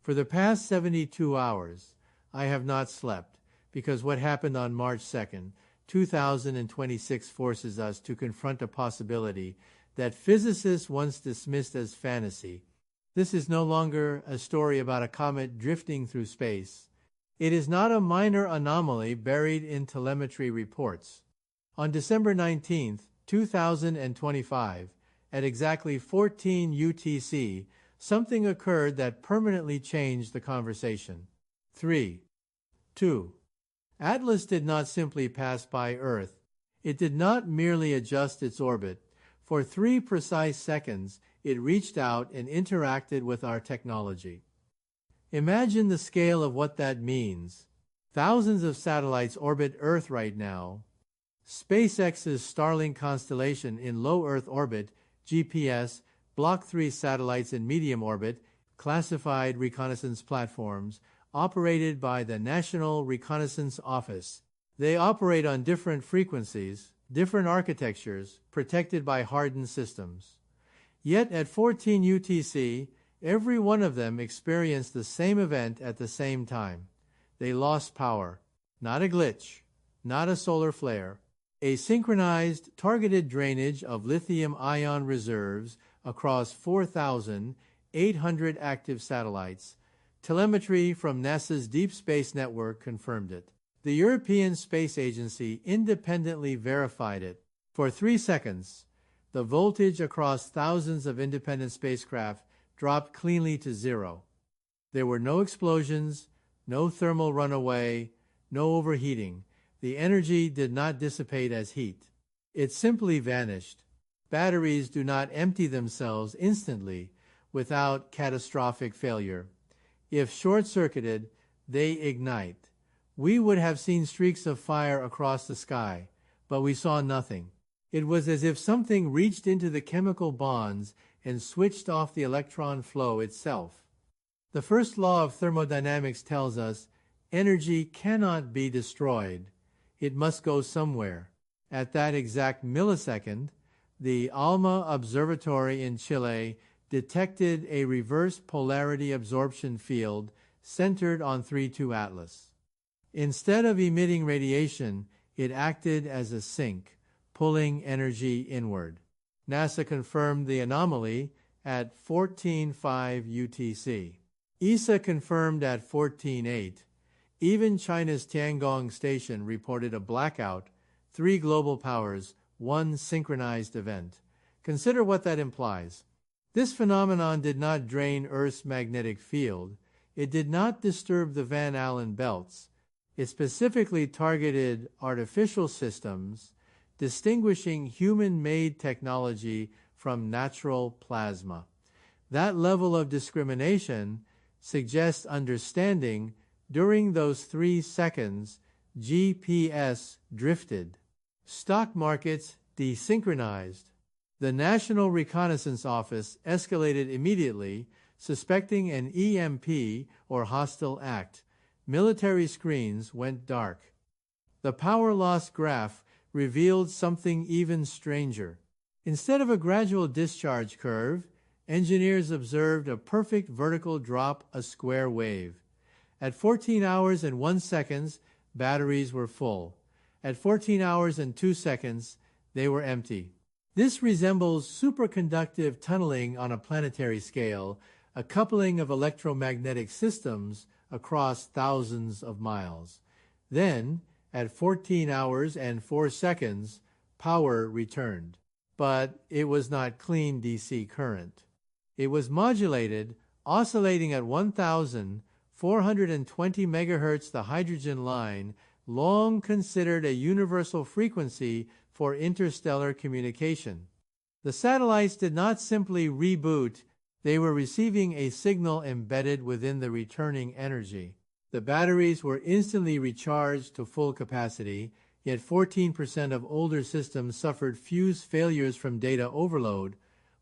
For the past 72 hours, I have not slept, because what happened on March 2nd, 2026 forces us to confront a possibility that physicists once dismissed as fantasy. This is no longer a story about a comet drifting through space. It is not a minor anomaly buried in telemetry reports. On December 19, 2025, at exactly 14 UTC, something occurred that permanently changed the conversation. 3. 2. Atlas did not simply pass by Earth. It did not merely adjust its orbit. For 3 precise seconds, it reached out and interacted with our technology. Imagine the scale of what that means. Thousands of satellites orbit Earth right now. SpaceX's Starlink constellation in low Earth orbit, GPS, Block 3 satellites in medium orbit, classified reconnaissance platforms, operated by the National Reconnaissance Office. They operate on different frequencies, different architectures, protected by hardened systems. Yet at 14 UTC, every one of them experienced the same event at the same time. They lost power. Not a glitch, not a solar flare. A synchronized, targeted drainage of lithium-ion reserves across 4,800 active satellites. Telemetry from NASA's Deep Space Network confirmed it. The European Space Agency independently verified it. For 3 seconds, the voltage across thousands of independent spacecraft dropped cleanly to zero. There were no explosions, no thermal runaway, no overheating. The energy did not dissipate as heat. It simply vanished. Batteries do not empty themselves instantly without catastrophic failure. If short-circuited, they ignite. We would have seen streaks of fire across the sky, but we saw nothing. It was as if something reached into the chemical bonds and switched off the electron flow itself. The first law of thermodynamics tells us energy cannot be destroyed. It must go somewhere. At that exact millisecond, the ALMA Observatory in Chile detected a reverse polarity absorption field centered on 3-2 Atlas. Instead of emitting radiation, it acted as a sink, pulling energy inward. NASA confirmed the anomaly at 14.5 UTC. ESA confirmed at 14.8. Even China's Tiangong station reported a blackout, 3 global powers, 1 synchronized event. Consider what that implies. This phenomenon did not drain Earth's magnetic field. It did not disturb the Van Allen belts. It specifically targeted artificial systems, distinguishing human-made technology from natural plasma. That level of discrimination suggests understanding. During those 3 seconds, GPS drifted. Stock markets desynchronized. The National Reconnaissance Office escalated immediately, suspecting an EMP or hostile act. Military screens went dark. The power loss graph revealed something even stranger. Instead of a gradual discharge curve, engineers observed a perfect vertical drop, a square wave. At 14 hours and 1 second, batteries were full. At 14 hours and 2 seconds, they were empty. This resembles superconductive tunneling on a planetary scale, a coupling of electromagnetic systems across thousands of miles. Then, at 14 hours and 4 seconds, power returned. But it was not clean DC current. It was modulated, oscillating at 1,420 MHz. The hydrogen line, long considered a universal frequency for interstellar communication. The satellites did not simply reboot, they were receiving a signal embedded within the returning energy. The batteries were instantly recharged to full capacity, yet 14% of older systems suffered fuse failures from data overload.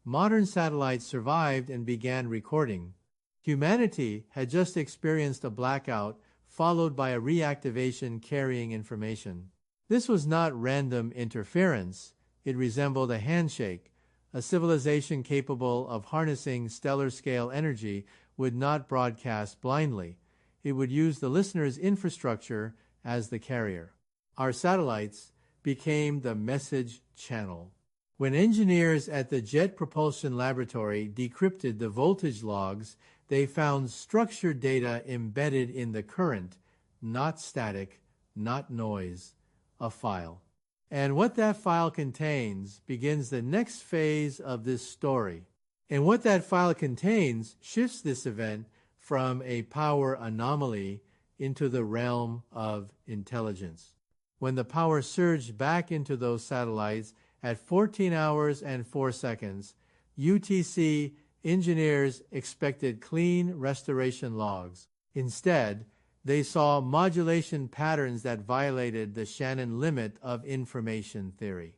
Modern satellites survived and began recording. Humanity had just experienced a blackout, followed by a reactivation carrying information. This was not random interference. It resembled a handshake, a civilization capable of harnessing stellar-scale energy would not broadcast blindly. It would use the listener's infrastructure as the carrier. Our satellites became the message channel. When engineers at the Jet Propulsion Laboratory decrypted the voltage logs, they found structured data embedded in the current, not static, not noise, a file. And what that file contains begins the next phase of this story. And what that file contains shifts this event from a power anomaly into the realm of intelligence. When the power surged back into those satellites at 14 hours and 4 seconds, UTC engineers expected clean restoration logs. Instead, they saw modulation patterns that violated the Shannon limit of information theory.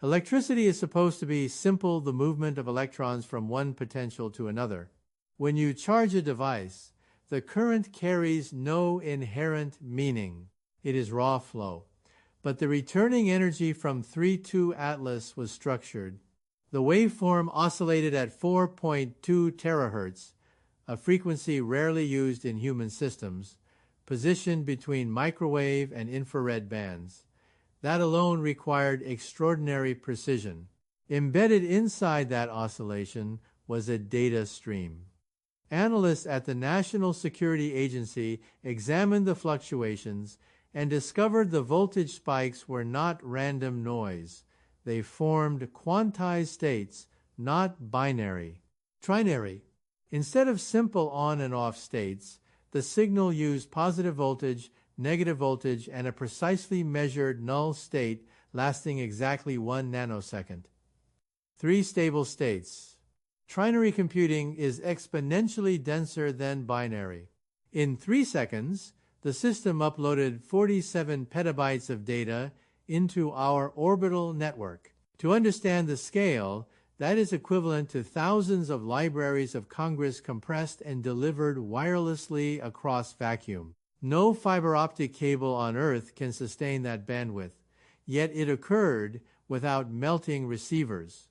Electricity is supposed to be simple, the movement of electrons from one potential to another. When you charge a device, the current carries no inherent meaning. It is raw flow. But the returning energy from 3.2 Atlas was structured. The waveform oscillated at 4.2 terahertz, a frequency rarely used in human systems, positioned between microwave and infrared bands. That alone required extraordinary precision. Embedded inside that oscillation was a data stream. Analysts at the National Security Agency examined the fluctuations and discovered the voltage spikes were not random noise. They formed quantized states, not binary. Trinary. Instead of simple on and off states, the signal used positive voltage, negative voltage, and a precisely measured null state lasting exactly 1 nanosecond. 3 stable states. Trinary computing is exponentially denser than binary. In 3 seconds, the system uploaded 47 petabytes of data into our orbital network. To understand the scale, that is equivalent to thousands of libraries of Congress compressed and delivered wirelessly across vacuum. No fiber optic cable on Earth can sustain that bandwidth, yet it occurred without melting receivers.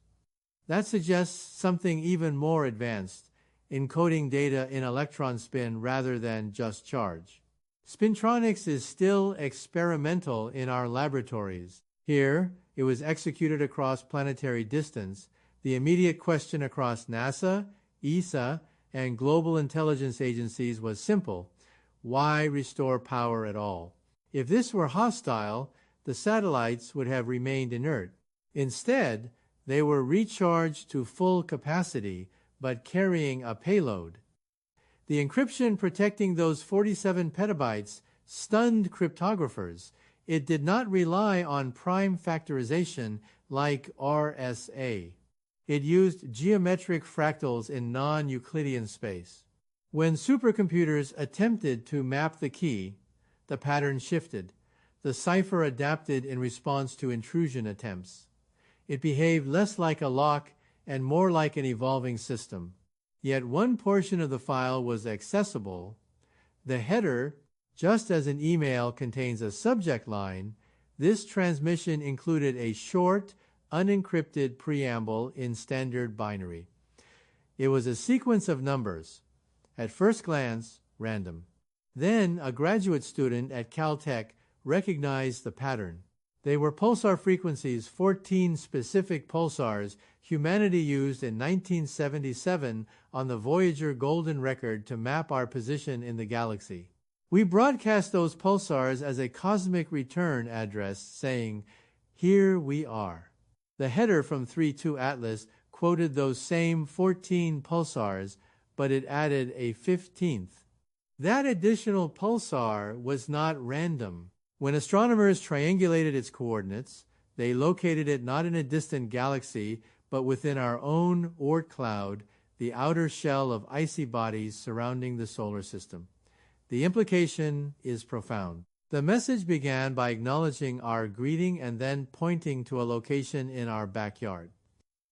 That suggests something even more advanced, encoding data in electron spin rather than just charge. Spintronics is still experimental in our laboratories. Here, it was executed across planetary distance. The immediate question across NASA, ESA, and global intelligence agencies was simple. Why restore power at all? If this were hostile, the satellites would have remained inert. Instead, they were recharged to full capacity, but carrying a payload. The encryption protecting those 47 petabytes stunned cryptographers. It did not rely on prime factorization like RSA. It used geometric fractals in non-Euclidean space. When supercomputers attempted to map the key, the pattern shifted. The cipher adapted in response to intrusion attempts. It behaved less like a lock and more like an evolving system. Yet one portion of the file was accessible. The header, just as an email contains a subject line, this transmission included a short, unencrypted preamble in standard binary. It was a sequence of numbers. At first glance, random. Then a graduate student at Caltech recognized the pattern. They were pulsar frequencies, 14 specific pulsars humanity used in 1977 on the Voyager Golden Record to map our position in the galaxy. We broadcast those pulsars as a cosmic return address saying, "Here we are." The header from 3.2 Atlas quoted those same 14 pulsars, but it added a 15th. That additional pulsar was not random. When astronomers triangulated its coordinates, they located it not in a distant galaxy, but within our own Oort cloud, the outer shell of icy bodies surrounding the solar system. The implication is profound. The message began by acknowledging our greeting and then pointing to a location in our backyard.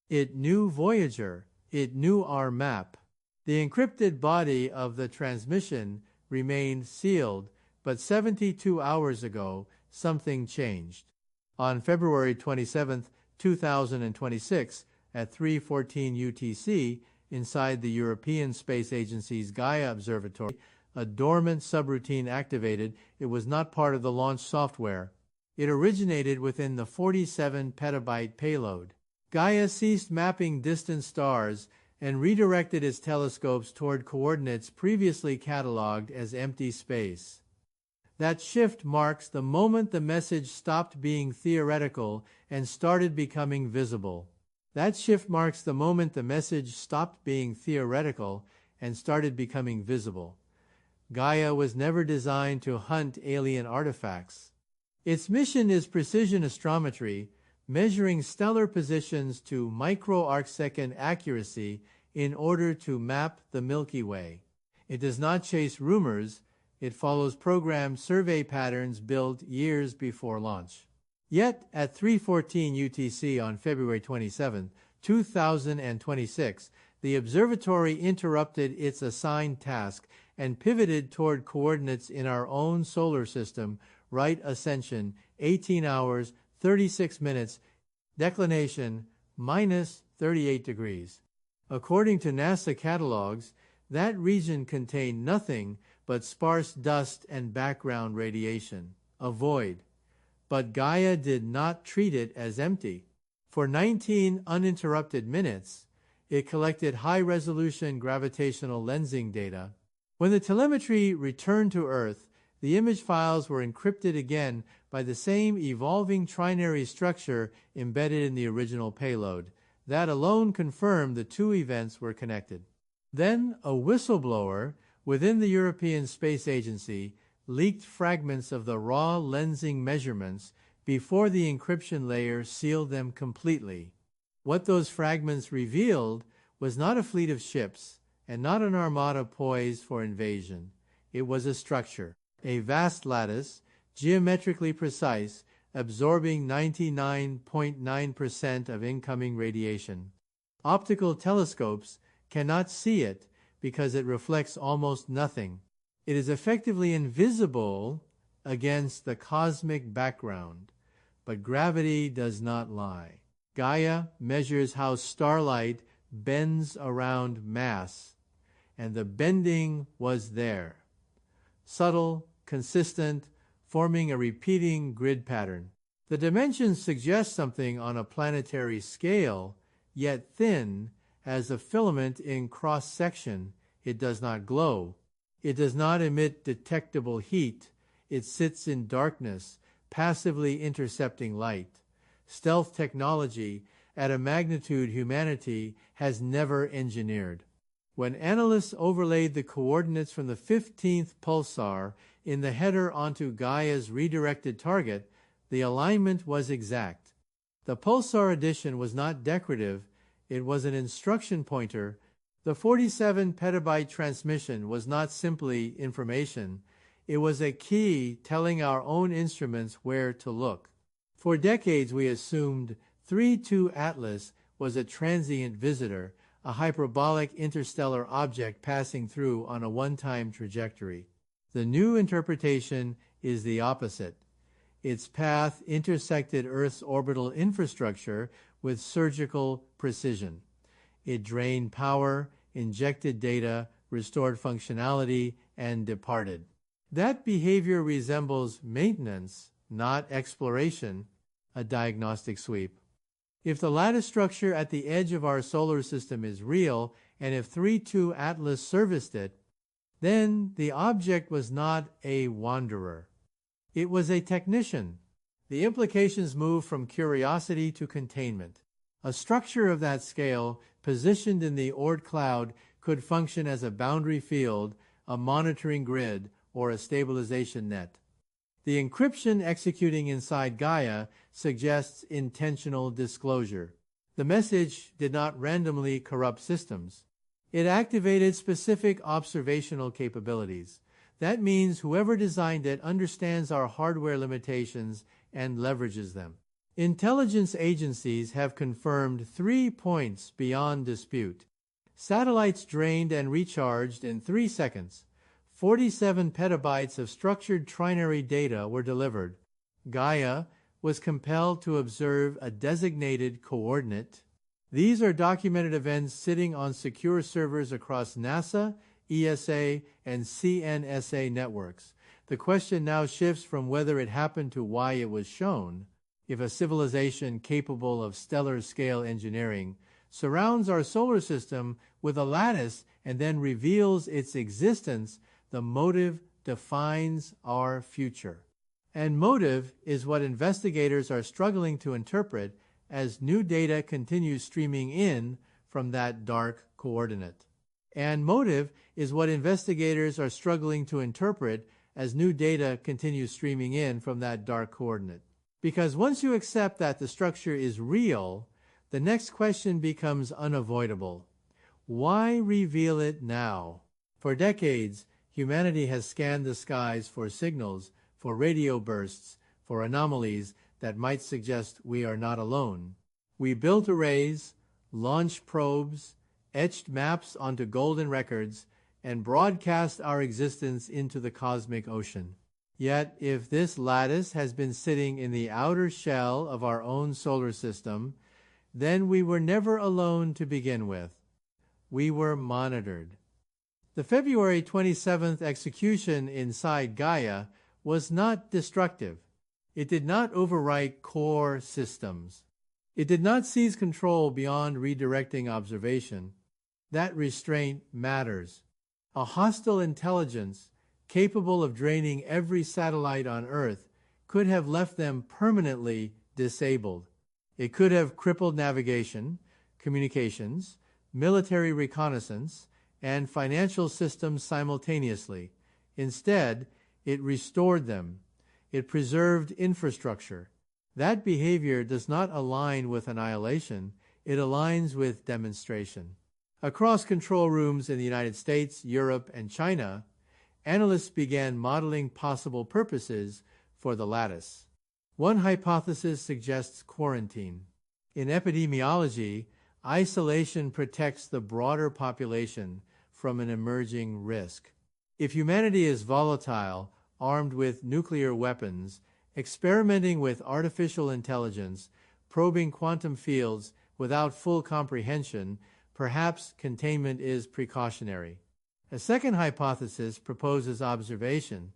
It knew Voyager. It knew our map. The encrypted body of the transmission remained sealed, but 72 hours ago, something changed. On February 27, 2026, at 3:14 UTC, inside the European Space Agency's Gaia Observatory. A dormant subroutine activated. It was not part of the launch software. It originated within the 47-petabyte payload. Gaia ceased mapping distant stars and redirected its telescopes toward coordinates previously cataloged as empty space. That shift marks the moment the message stopped being theoretical and started becoming visible. That shift marks the moment the message stopped being theoretical and started becoming visible. Gaia was never designed to hunt alien artifacts. Its mission is precision astrometry, measuring stellar positions to micro-arcsecond accuracy in order to map the Milky Way. It does not chase rumors. It follows programmed survey patterns built years before launch. Yet, at 3:14 UTC on February 27, 2026, the observatory interrupted its assigned task and pivoted toward coordinates in our own solar system, right ascension, 18 hours, 36 minutes, declination, minus 38 degrees. According to NASA catalogs, that region contained nothing but sparse dust and background radiation, a void. But Gaia did not treat it as empty. For 19 uninterrupted minutes, it collected high-resolution gravitational lensing data. When the telemetry returned to Earth, the image files were encrypted again by the same evolving trinary structure embedded in the original payload. That alone confirmed the two events were connected. Then a whistleblower within the European Space Agency leaked fragments of the raw lensing measurements before the encryption layer sealed them completely. What those fragments revealed was not a fleet of ships and not an armada poised for invasion. It was a structure, a vast lattice, geometrically precise, absorbing 99.9% of incoming radiation. Optical telescopes cannot see it because it reflects almost nothing. It is effectively invisible against the cosmic background, but gravity does not lie. Gaia measures how starlight bends around mass, and the bending was there. Subtle, consistent, forming a repeating grid pattern. The dimensions suggest something on a planetary scale, yet thin as a filament in cross-section. It does not glow. It does not emit detectable heat. It sits in darkness, passively intercepting light. Stealth technology at a magnitude humanity has never engineered. When analysts overlaid the coordinates from the 15th pulsar in the header onto Gaia's redirected target, the alignment was exact. The pulsar addition was not decorative, it was an instruction pointer. The 47-petabyte transmission was not simply information, it was a key telling our own instruments where to look. For decades we assumed 3-2 Atlas was a transient visitor, a hyperbolic interstellar object passing through on a one-time trajectory. The new interpretation is the opposite. Its path intersected Earth's orbital infrastructure with surgical precision. It drained power, injected data, restored functionality, and departed. That behavior resembles maintenance, not exploration, a diagnostic sweep. If the lattice structure at the edge of our solar system is real, and if 3-2 Atlas serviced it, then the object was not a wanderer. It was a technician. The implications move from curiosity to containment. A structure of that scale, positioned in the Oort cloud, could function as a boundary field, a monitoring grid, or a stabilization net. The encryption executing inside Gaia suggests intentional disclosure. The message did not randomly corrupt systems. It activated specific observational capabilities. That means whoever designed it understands our hardware limitations and leverages them. Intelligence agencies have confirmed 3 points beyond dispute. Satellites drained and recharged in 3 seconds. 47 petabytes of structured trinary data were delivered. Gaia was compelled to observe a designated coordinate. These are documented events sitting on secure servers across NASA, ESA, and CNSA networks. The question now shifts from whether it happened to why it was shown. If a civilization capable of stellar-scale engineering surrounds our solar system with a lattice and then reveals its existence, the motive defines our future. And motive is what investigators are struggling to interpret as new data continues streaming in from that dark coordinate. And motive is what investigators are struggling to interpret as new data continues streaming in from that dark coordinate. Because once you accept that the structure is real, the next question becomes unavoidable. Why reveal it now? For decades, humanity has scanned the skies for signals, for radio bursts, for anomalies that might suggest we are not alone. We built arrays, launched probes, etched maps onto golden records, and broadcast our existence into the cosmic ocean. Yet, if this lattice has been sitting in the outer shell of our own solar system, then we were never alone to begin with. We were monitored. The February 27th execution inside Gaia was not destructive. It did not overwrite core systems. It did not seize control beyond redirecting observation. That restraint matters. A hostile intelligence capable of draining every satellite on Earth could have left them permanently disabled. It could have crippled navigation, communications, military reconnaissance, and financial systems simultaneously. Instead, it restored them. It preserved infrastructure. That behavior does not align with annihilation. It aligns with demonstration. Across control rooms in the United States, Europe, and China, analysts began modeling possible purposes for the lattice. One hypothesis suggests quarantine. In epidemiology, isolation protects the broader population from an emerging risk. If humanity is volatile, armed with nuclear weapons, experimenting with artificial intelligence, probing quantum fields without full comprehension, perhaps containment is precautionary. A second hypothesis proposes observation.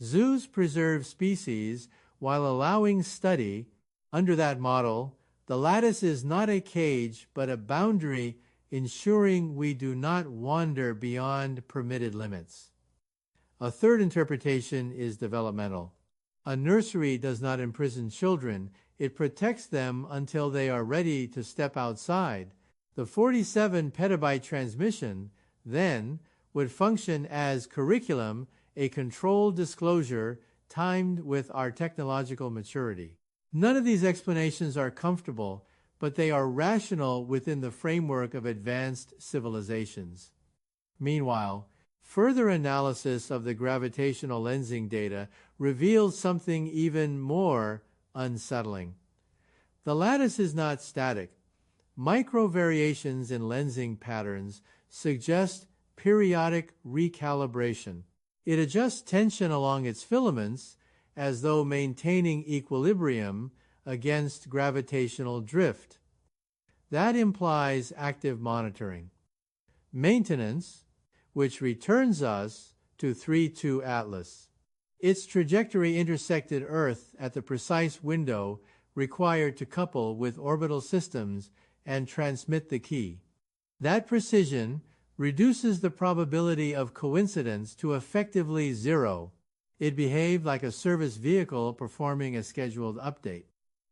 Zoos preserve species while allowing study. Under that model, the lattice is not a cage but a boundary ensuring we do not wander beyond permitted limits. A third interpretation is developmental. A nursery does not imprison children. It protects them until they are ready to step outside. The 47 petabyte transmission, then, would function as curriculum, a controlled disclosure timed with our technological maturity. None of these explanations are comfortable, but they are rational within the framework of advanced civilizations. Meanwhile, further analysis of the gravitational lensing data reveals something even more unsettling. The lattice is not static. Micro-variations in lensing patterns suggest periodic recalibration. It adjusts tension along its filaments as though maintaining equilibrium against gravitational drift. That implies active monitoring. Maintenance, which returns us to 3-2 Atlas. Its trajectory intersected Earth at the precise window required to couple with orbital systems and transmit the key. That precision reduces the probability of coincidence to effectively zero. It behaved like a service vehicle performing a scheduled update.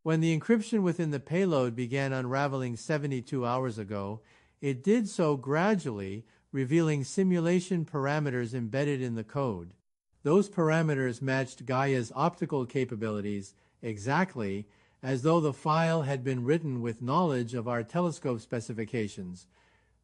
When the encryption within the payload began unraveling 72 hours ago, it did so gradually, revealing simulation parameters embedded in the code. Those parameters matched Gaia's optical capabilities exactly, as though the file had been written with knowledge of our telescope specifications.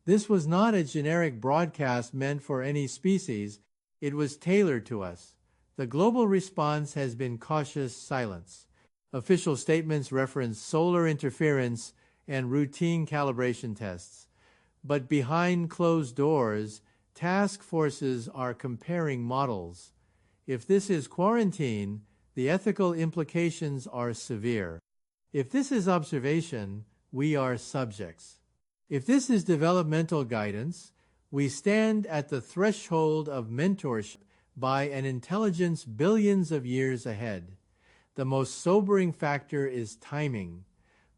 This was not a generic broadcast meant for any species. It was tailored to us. The global response has been cautious silence. Official statements reference solar interference and routine calibration tests. But behind closed doors, task forces are comparing models. If this is quarantine, the ethical implications are severe. If this is observation, we are subjects. If this is developmental guidance, we stand at the threshold of mentorship by an intelligence billions of years ahead. The most sobering factor is timing.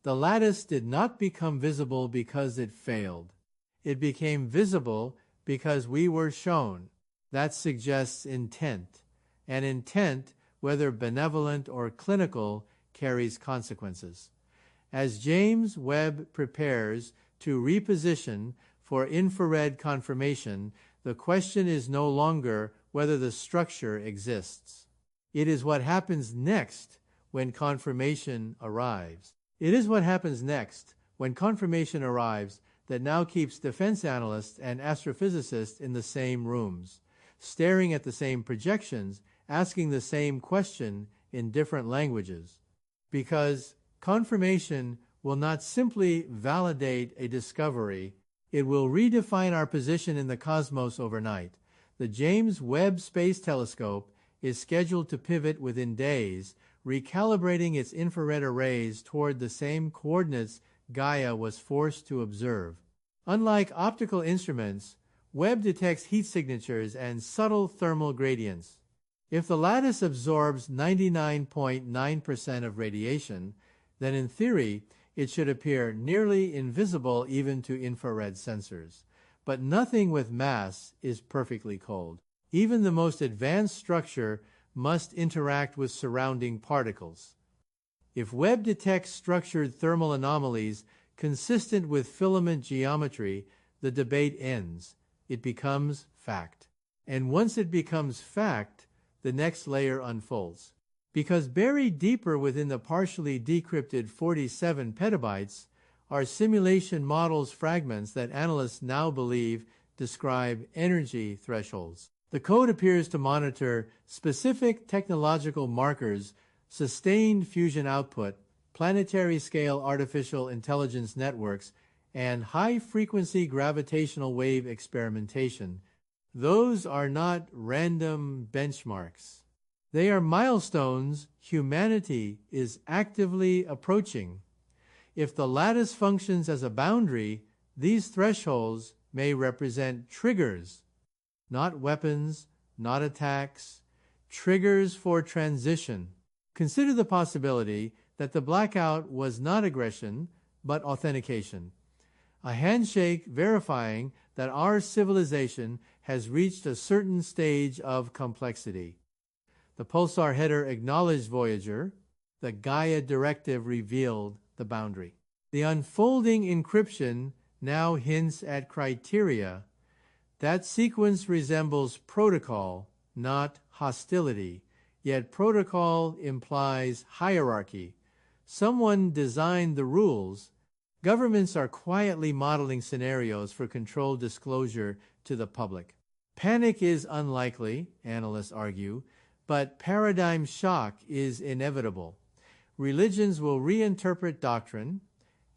The lattice did not become visible because it failed. It became visible because we were shown. That suggests intent. And intent, whether benevolent or clinical, carries consequences. As James Webb prepares to reposition for infrared confirmation, the question is no longer whether the structure exists. It is what happens next when confirmation arrives. It is what happens next when confirmation arrives that now keeps defense analysts and astrophysicists in the same rooms, staring at the same projections, asking the same question in different languages. Because confirmation will not simply validate a discovery, it will redefine our position in the cosmos overnight. The James Webb Space Telescope is scheduled to pivot within days, recalibrating its infrared arrays toward the same coordinates Gaia was forced to observe. Unlike optical instruments, Webb detects heat signatures and subtle thermal gradients. If the lattice absorbs 99.9% of radiation, then in theory, it should appear nearly invisible even to infrared sensors. But nothing with mass is perfectly cold. Even the most advanced structure must interact with surrounding particles. If Webb detects structured thermal anomalies consistent with filament geometry, the debate ends. It becomes fact. And once it becomes fact, the next layer unfolds. Because buried deeper within the partially decrypted 47 petabytes are simulation models fragments that analysts now believe describe energy thresholds. The code appears to monitor specific technological markers, sustained fusion output, planetary-scale artificial intelligence networks, and high-frequency gravitational wave experimentation. Those are not random benchmarks. They are milestones humanity is actively approaching. If the lattice functions as a boundary, these thresholds may represent triggers, not weapons, not attacks, triggers for transition. Consider the possibility that the blackout was not aggression, but authentication. A handshake verifying that our civilization has reached a certain stage of complexity. The pulsar header acknowledged Voyager. The Gaia directive revealed the boundary. The unfolding encryption now hints at criteria. That sequence resembles protocol, not hostility, yet protocol implies hierarchy. Someone designed the rules. Governments are quietly modeling scenarios for controlled disclosure to the public. Panic is unlikely, analysts argue, but paradigm shock is inevitable. Religions will reinterpret doctrine.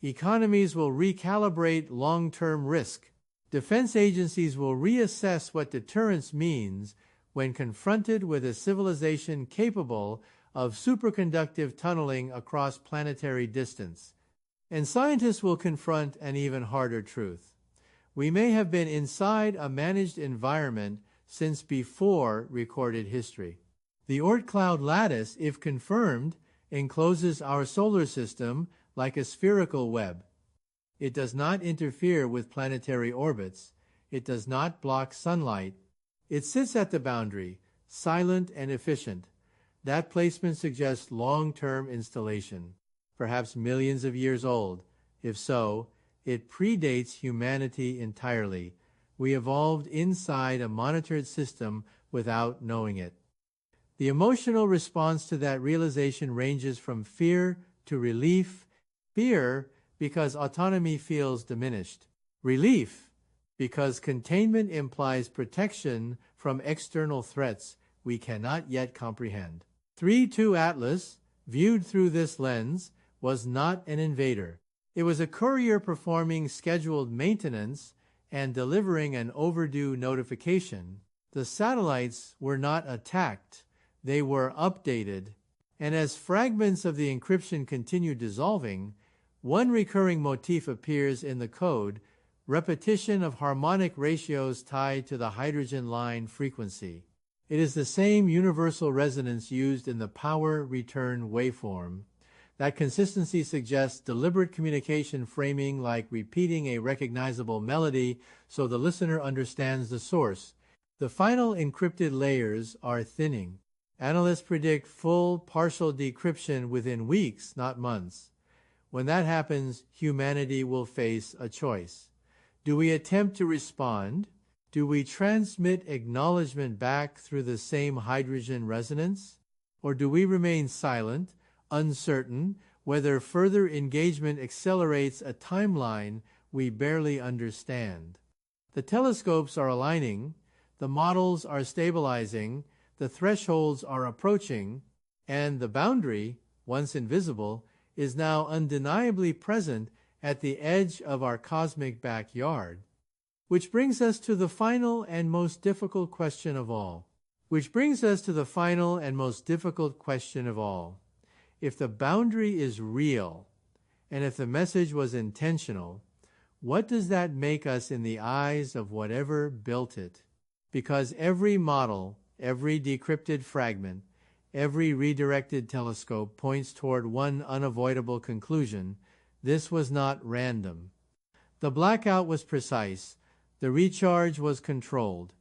Economies will recalibrate long-term risk. Defense agencies will reassess what deterrence means when confronted with a civilization capable of superconductive tunneling across planetary distance. And scientists will confront an even harder truth. We may have been inside a managed environment since before recorded history. The Oort cloud lattice, if confirmed, encloses our solar system like a spherical web. It does not interfere with planetary orbits. It does not block sunlight. It sits at the boundary, silent and efficient. That placement suggests long-term installation, perhaps millions of years old. If so, it predates humanity entirely. We evolved inside a monitored system without knowing it. The emotional response to that realization ranges from fear to relief. Fear, because autonomy feels diminished. Relief, because containment implies protection from external threats we cannot yet comprehend. 3-2 Atlas, viewed through this lens, was not an invader. It was a courier performing scheduled maintenance and delivering an overdue notification. The satellites were not attacked. They were updated. And as fragments of the encryption continued dissolving, One recurring motif appears in the code: repetition of harmonic ratios tied to the hydrogen line frequency. It is the same universal resonance used in the power return waveform. That consistency suggests deliberate communication framing, like repeating a recognizable melody so the listener understands the source. The final encrypted layers are thinning. Analysts predict full partial decryption within weeks, not months. When that happens, humanity will face a choice. Do we attempt to respond? Do we transmit acknowledgement back through the same hydrogen resonance? Or do we remain silent, uncertain whether further engagement accelerates a timeline we barely understand? The telescopes are aligning, the models are stabilizing, the thresholds are approaching, and the boundary, once invisible, is now undeniably present at the edge of our cosmic backyard. Which brings us to the final and most difficult question of all. If the boundary is real, and if the message was intentional, what does that make us in the eyes of whatever built it? Because every model, every decrypted fragment, every redirected telescope points toward one unavoidable conclusion: this was not random. The blackout was precise, the recharge was controlled,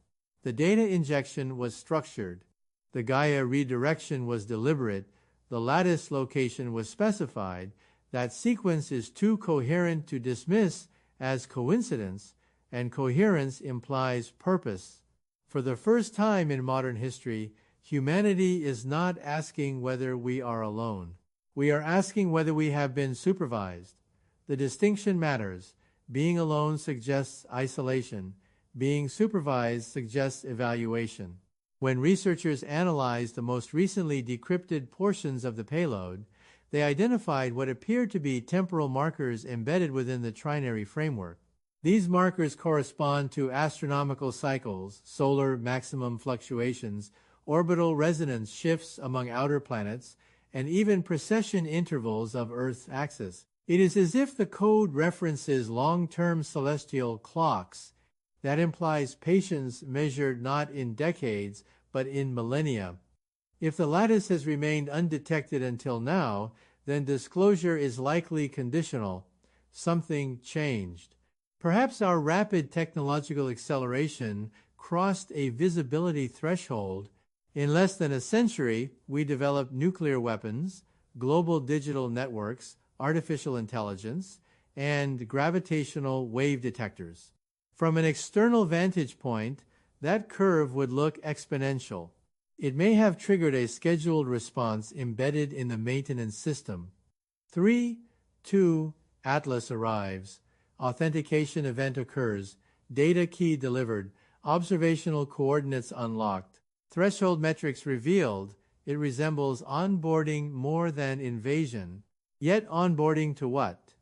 the data injection was structured, the Gaia redirection was deliberate, the lattice location was specified. That sequence is too coherent to dismiss as coincidence, and coherence implies purpose. For the first time in modern history, humanity is not asking whether we are alone. We are asking whether we have been supervised. The distinction matters. Being alone suggests isolation. Being supervised suggests evaluation. When researchers analyzed the most recently decrypted portions of the payload, they identified what appeared to be temporal markers embedded within the trinary framework. These markers correspond to astronomical cycles, solar maximum fluctuations, orbital resonance shifts among outer planets, and even precession intervals of Earth's axis. It is as if the code references long-term celestial clocks. That implies patience measured not in decades, but in millennia. If the lattice has remained undetected until now, then disclosure is likely conditional. Something changed. Perhaps our rapid technological acceleration crossed a visibility threshold. In less than a century, we developed nuclear weapons, global digital networks, artificial intelligence, and gravitational wave detectors. From an external vantage point, that curve would look exponential. It may have triggered a scheduled response embedded in the maintenance system. 3, 2, Atlas arrives. Authentication event occurs. Data key delivered. Observational coordinates unlocked. Threshold metrics revealed. It resembles onboarding more than invasion. Yet onboarding to what?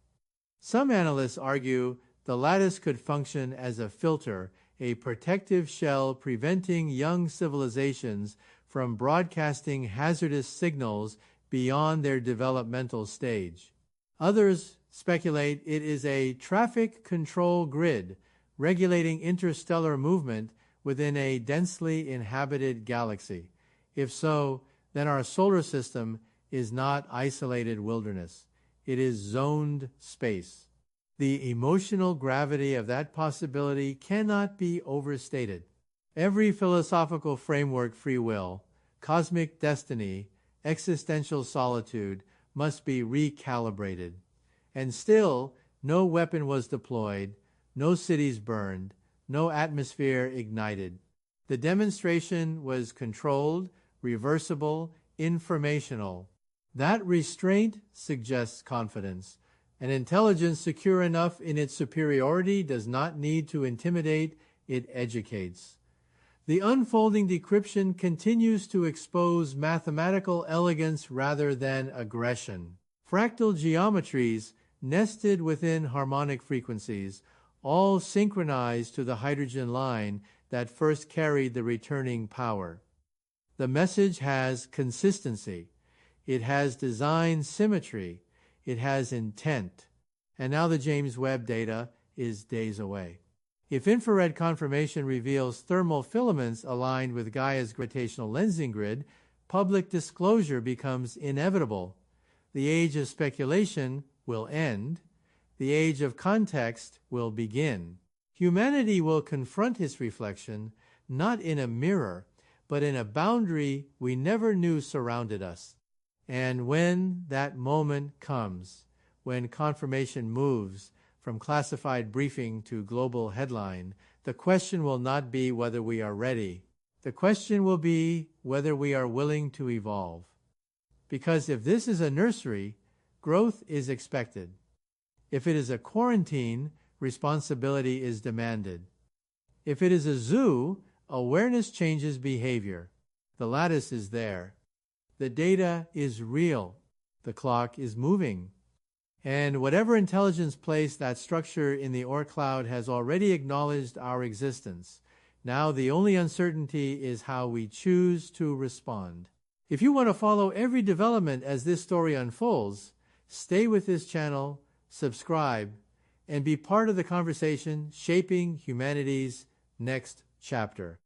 Some analysts argue the lattice could function as a filter, a protective shell preventing young civilizations from broadcasting hazardous signals beyond their developmental stage. Others speculate it is a traffic control grid regulating interstellar movement within a densely inhabited galaxy. If so, then our solar system is not isolated wilderness. It is zoned space. The emotional gravity of that possibility cannot be overstated. Every philosophical framework, free will, cosmic destiny, existential solitude, must be recalibrated. And still, no weapon was deployed, no cities burned, no atmosphere ignited. The demonstration was controlled, reversible, informational. That restraint suggests confidence. An intelligence secure enough in its superiority does not need to intimidate, it educates. The unfolding decryption continues to expose mathematical elegance rather than aggression. Fractal geometries nested within harmonic frequencies, all synchronized to the hydrogen line that first carried the returning power. The message has consistency. It has design symmetry. It has intent. And now the James Webb data is days away. If infrared confirmation reveals thermal filaments aligned with Gaia's gravitational lensing grid, public disclosure becomes inevitable. The age of speculation will end. The age of context will begin. Humanity will confront its reflection, not in a mirror, but in a boundary we never knew surrounded us. And when that moment comes, when confirmation moves from classified briefing to global headline, the question will not be whether we are ready. The question will be whether we are willing to evolve. Because if this is a nursery, growth is expected. If it is a quarantine, responsibility is demanded. If it is a zoo, awareness changes behavior. The lattice is there. The data is real. The clock is moving. And whatever intelligence placed that structure in the Oort cloud has already acknowledged our existence. Now the only uncertainty is how we choose to respond. If you want to follow every development as this story unfolds, stay with this channel, subscribe, and be part of the conversation shaping humanity's next chapter.